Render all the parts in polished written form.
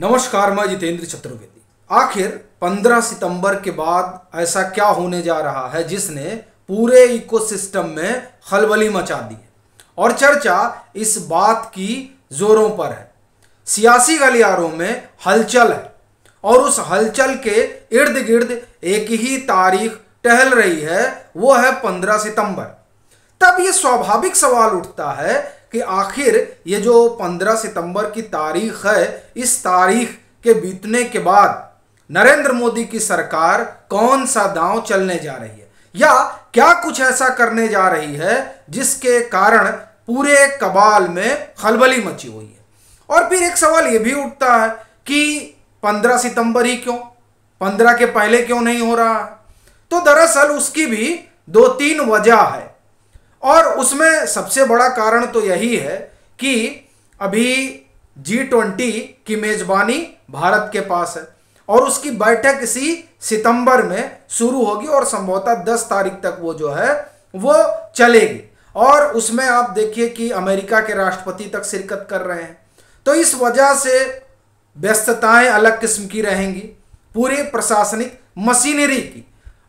नमस्कार, मैं जितेंद्र चतुर्वेदी। आखिर 15 सितंबर के बाद ऐसा क्या होने जा रहा है जिसने पूरे इकोसिस्टम में खलबली मचा दी है और चर्चा इस बात की जोरों पर है। सियासी गलियारों में हलचल है और उस हलचल के इर्द गिर्द एक ही तारीख टहल रही है, वो है 15 सितंबर। तब ये स्वाभाविक सवाल उठता है कि आखिर ये जो 15 सितंबर की तारीख है, इस तारीख के बीतने के बाद नरेंद्र मोदी की सरकार कौन सा दांव चलने जा रही है या क्या कुछ ऐसा करने जा रही है जिसके कारण पूरे कबाल में खलबली मची हुई है। और फिर एक सवाल ये भी उठता है कि 15 सितंबर ही क्यों, 15 के पहले क्यों नहीं हो रहा है? तो दरअसल उसकी भी 2-3 वजह है और उसमें सबसे बड़ा कारण तो यही है कि अभी G20 की मेजबानी भारत के पास है और उसकी बैठक इसी सितंबर में शुरू होगी और संभवतः 10 तारीख तक वो जो है वो चलेगी। और उसमें आप देखिए कि अमेरिका के राष्ट्रपति तक शिरकत कर रहे हैं, तो इस वजह से व्यस्तताएं अलग किस्म की रहेंगी पूरी प्रशासनिक मशीनरी की।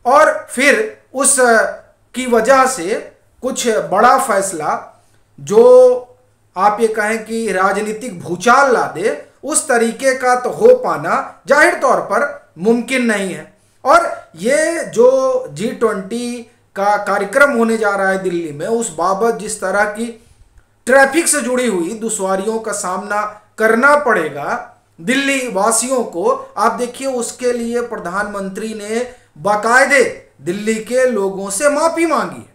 और फिर उस की वजह से कुछ बड़ा फैसला जो आप ये कहें कि राजनीतिक भूचाल ला दे, उस तरीके का तो हो पाना जाहिर तौर पर मुमकिन नहीं है। और ये जो G20 का कार्यक्रम होने जा रहा है दिल्ली में, उस बाबत जिस तरह की ट्रैफिक से जुड़ी हुई दुश्वारियों का सामना करना पड़ेगा दिल्ली वासियों को, आप देखिए उसके लिए प्रधानमंत्री ने बाकायदे दिल्ली के लोगों से माफी मांगी है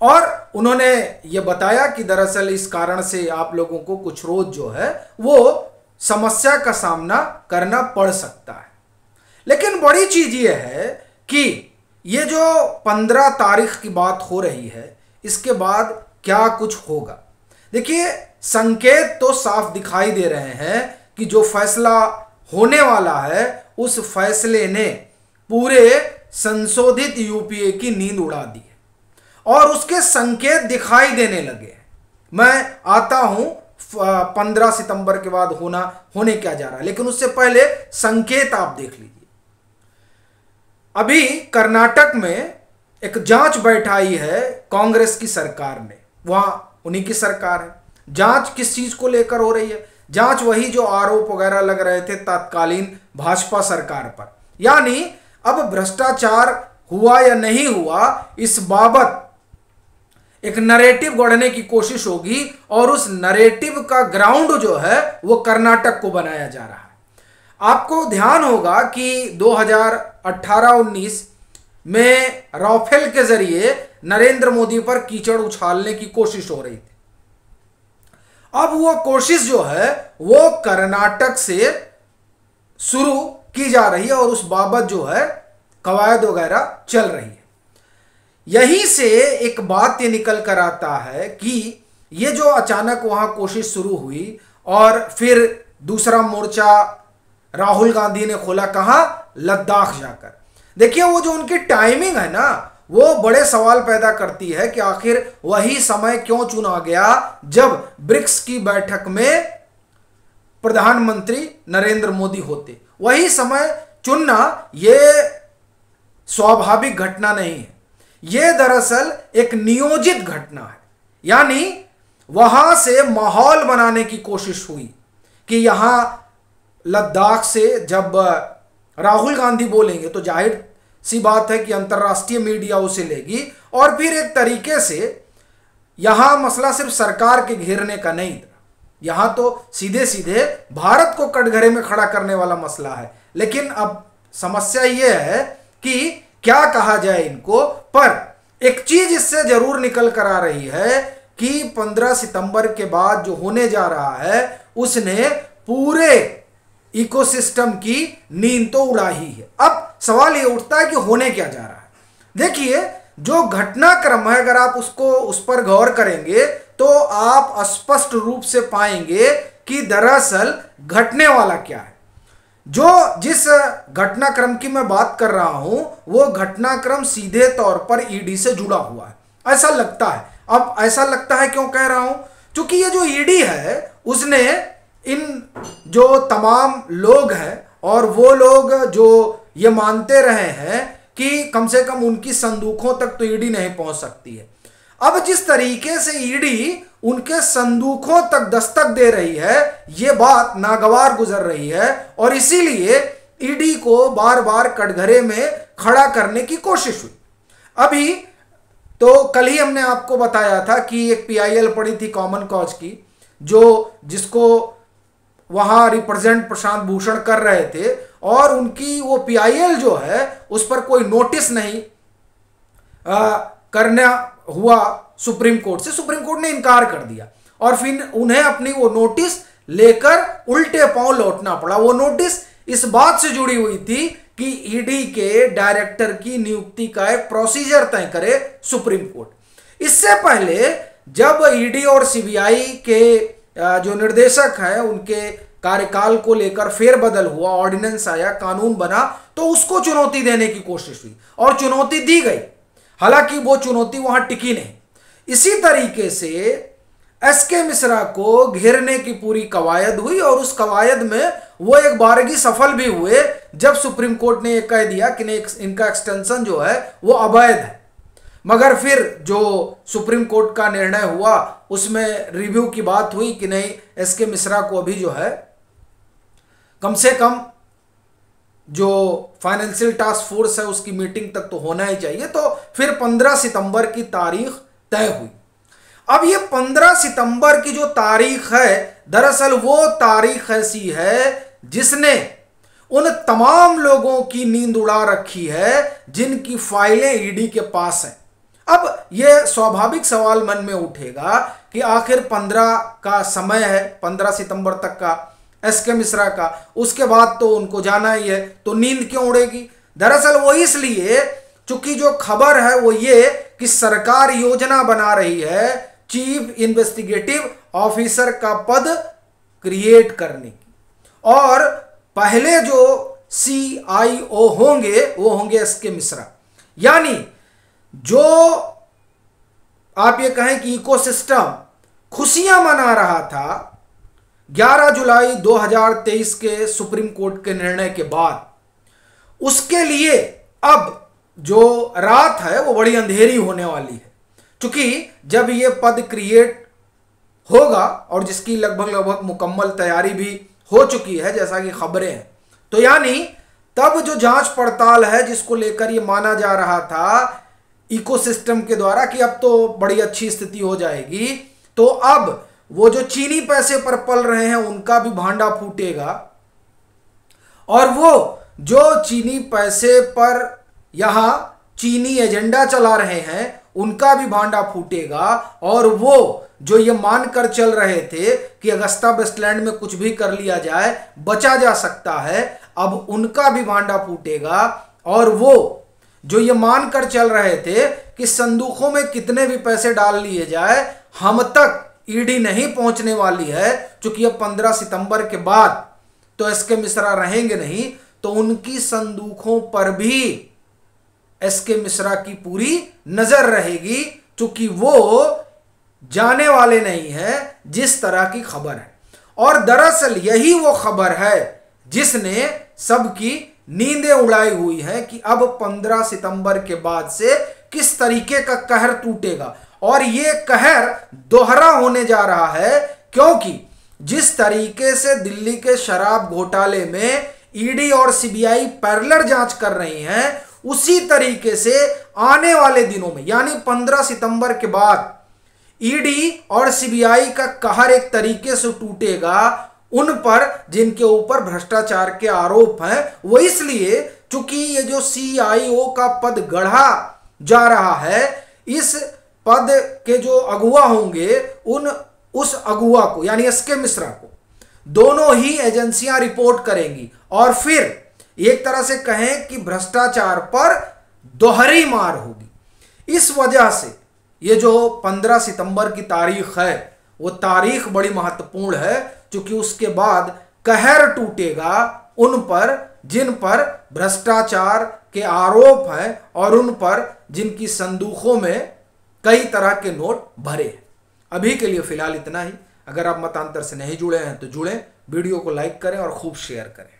और उन्होंने ये बताया कि दरअसल इस कारण से आप लोगों को कुछ रोज जो है वो समस्या का सामना करना पड़ सकता है। लेकिन बड़ी चीज ये है कि ये जो 15 तारीख की बात हो रही है, इसके बाद क्या कुछ होगा। देखिए, संकेत तो साफ दिखाई दे रहे हैं कि जो फैसला होने वाला है उस फैसले ने पूरे संशोधित यूपीए की नींद उड़ा दी है और उसके संकेत दिखाई देने लगे हैं। मैं आता हूं 15 सितंबर के बाद होने क्या जा रहा है, लेकिन उससे पहले संकेत आप देख लीजिए। अभी कर्नाटक में एक जांच बैठाई है कांग्रेस की सरकार ने, वहां उन्हीं की सरकार है। जांच किस चीज को लेकर हो रही है? जांच वही जो आरोप वगैरह लग रहे थे तत्कालीन भाजपा सरकार पर, यानी अब भ्रष्टाचार हुआ या नहीं हुआ इस बाबत एक नरेटिव गढ़ने की कोशिश होगी और उस नरेटिव का ग्राउंड जो है वो कर्नाटक को बनाया जा रहा है। आपको ध्यान होगा कि 2018-19 में राफेल के जरिए नरेंद्र मोदी पर कीचड़ उछालने की कोशिश हो रही थी। अब वो कोशिश जो है वो कर्नाटक से शुरू की जा रही है और उस बाबत जो है कवायद वगैरह चल रही है। यहीं से एक बात ये निकल कर आता है कि ये जो अचानक वहां कोशिश शुरू हुई और फिर दूसरा मोर्चा राहुल गांधी ने खोला, कहां? लद्दाख जाकर। देखिए, वो जो उनकी टाइमिंग है ना, वो बड़े सवाल पैदा करती है कि आखिर वही समय क्यों चुना गया जब ब्रिक्स की बैठक में प्रधानमंत्री नरेंद्र मोदी होते। वही समय चुनना ये स्वाभाविक घटना नहीं है, ये दरअसल एक नियोजित घटना है। यानी वहां से माहौल बनाने की कोशिश हुई कि यहां लद्दाख से जब राहुल गांधी बोलेंगे तो जाहिर सी बात है कि अंतर्राष्ट्रीय मीडिया उसे लेगी और फिर एक तरीके से यहां मसला सिर्फ सरकार के घेरने का नहीं था, यहां तो सीधे सीधे भारत को कटघरे में खड़ा करने वाला मसला है। लेकिन अब समस्या यह है कि क्या कहा जाए इनको, पर एक चीज इससे जरूर निकल कर आ रही है कि 15 सितंबर के बाद जो होने जा रहा है उसने पूरे इकोसिस्टम की नींद तो उड़ा ही है। अब सवाल ये उठता है कि होने क्या जा रहा है। देखिए, जो घटनाक्रम है अगर आप उस पर गौर करेंगे तो आप स्पष्ट रूप से पाएंगे कि दरअसल घटने वाला क्या है। जिस घटनाक्रम की मैं बात कर रहा हूं वो घटनाक्रम सीधे तौर पर ईडी से जुड़ा हुआ है, ऐसा लगता है। अब ऐसा लगता है क्यों कह रहा हूं? क्योंकि ये जो ईडी है उसने इन जो तमाम लोग हैं और वो लोग जो ये मानते रहे हैं कि कम से कम उनकी संदूकों तक तो ईडी नहीं पहुंच सकती है। अब जिस तरीके से ईडी उनके संदूकों तक दस्तक दे रही है, ये बात नागवार गुजर रही है और इसीलिए ईडी को बार बार कटघरे में खड़ा करने की कोशिश हुई। अभी तो कल ही हमने आपको बताया था कि एक पीआईएल पड़ी थी कॉमन कॉज की, जिसको वहां रिप्रेजेंट प्रशांत भूषण कर रहे थे और उनकी वो पीआईएल जो है उस पर कोई नोटिस नहीं करना हुआ सुप्रीम कोर्ट से। सुप्रीम कोर्ट ने इनकार कर दिया और फिर उन्हें अपनी वो नोटिस लेकर उल्टे पांव लौटना पड़ा। वो नोटिस इस बात से जुड़ी हुई थी कि ईडी के डायरेक्टर की नियुक्ति का एक प्रोसीजर तय करे सुप्रीम कोर्ट। इससे पहले जब ईडी और सीबीआई के जो निर्देशक हैं उनके कार्यकाल को लेकर फेरबदल हुआ, ऑर्डिनेंस आया, कानून बना, तो उसको चुनौती देने की कोशिश हुई और चुनौती दी गई। हालांकि वो चुनौती वहां टिकी नहीं। इसी तरीके से एसके मिश्रा को घेरने की पूरी कवायद हुई और उस कवायद में वो एक बारगी सफल भी हुए जब सुप्रीम कोर्ट ने यह कह दिया कि नहीं, इनका एक्सटेंशन जो है वो अवैध है। मगर फिर जो सुप्रीम कोर्ट का निर्णय हुआ उसमें रिव्यू की बात हुई कि नहीं, एसके मिश्रा को अभी जो है कम से कम जो फाइनेंशियल टास्क फोर्स है उसकी मीटिंग तक तो होना ही चाहिए। तो फिर 15 सितंबर की तारीख तय हुई। अब ये 15 सितंबर की जो तारीख है, दरअसल वो तारीख ऐसी है जिसने उन तमाम लोगों की नींद उड़ा रखी है जिनकी फाइलें ईडी के पास हैं। अब यह स्वाभाविक सवाल मन में उठेगा कि आखिर 15 का समय है, 15 सितंबर तक का एसके मिश्रा का, उसके बाद तो उनको जाना ही है, तो नींद क्यों उड़ेगी? दरअसल वो इसलिए चूंकि जो खबर है वो ये कि सरकार योजना बना रही है चीफ इन्वेस्टिगेटिव ऑफिसर का पद क्रिएट करने की, और पहले जो CIO होंगे वो होंगे एसके मिश्रा। यानी जो आप ये कहें कि इकोसिस्टम खुशियां मना रहा था 11 जुलाई 2023 के सुप्रीम कोर्ट के निर्णय के बाद, उसके लिए अब जो रात है वो बड़ी अंधेरी होने वाली है। क्योंकि जब ये पद क्रिएट होगा और जिसकी लगभग मुकम्मल तैयारी भी हो चुकी है जैसा कि खबरें हैं, तो यानी तब जो जांच पड़ताल है जिसको लेकर ये माना जा रहा था इकोसिस्टम के द्वारा कि अब तो बड़ी अच्छी स्थिति हो जाएगी, तो अब वो जो चीनी पैसे पर पल रहे हैं उनका भी भांडा फूटेगा और वो जो चीनी पैसे पर यहां चीनी एजेंडा चला रहे हैं उनका भी भांडा फूटेगा, और वो जो ये मानकर चल रहे थे कि अगस्ता वेस्टलैंड में कुछ भी कर लिया जाए बचा जा सकता है, अब उनका भी भांडा फूटेगा। और वो जो ये मानकर चल रहे थे कि संदूकों में कितने भी पैसे डाल लिए जाए हम तक ईडी नहीं पहुंचने वाली है, क्योंकि अब 15 सितंबर के बाद तो एसके मिश्रा रहेंगे नहीं, तो उनकी संदूकों पर भी एसके मिश्रा की पूरी नजर रहेगी, क्योंकि वो जाने वाले नहीं है जिस तरह की खबर है। और दरअसल यही वो खबर है जिसने सबकी नींदें उड़ाई हुई है कि अब 15 सितंबर के बाद से किस तरीके का कहर टूटेगा। और ये कहर दोहरा होने जा रहा है, क्योंकि जिस तरीके से दिल्ली के शराब घोटाले में ईडी और सीबीआई पैरेलल जांच कर रही हैं, उसी तरीके से आने वाले दिनों में यानी 15 सितंबर के बाद ईडी और सीबीआई का कहर एक तरीके से टूटेगा उन पर जिनके ऊपर भ्रष्टाचार के आरोप हैं। वो इसलिए चूंकि ये जो CIO का पद गढ़ा जा रहा है, इस पद के जो अगुवा होंगे उस अगुवा को यानी एसके मिश्रा को दोनों ही एजेंसियां रिपोर्ट करेंगी, और फिर एक तरह से कहें कि भ्रष्टाचार पर दोहरी मार होगी। इस वजह से ये जो 15 सितंबर की तारीख है वो तारीख बड़ी महत्वपूर्ण है, क्योंकि उसके बाद कहर टूटेगा उन पर जिन पर भ्रष्टाचार के आरोप हैं और उन पर जिनकी संदूकों में कई तरह के नोट भरे हैं। अभी के लिए फिलहाल इतना ही। अगर आप मतांतर से नहीं जुड़े हैं तो जुड़ें, वीडियो को लाइक करें और खूब शेयर करें।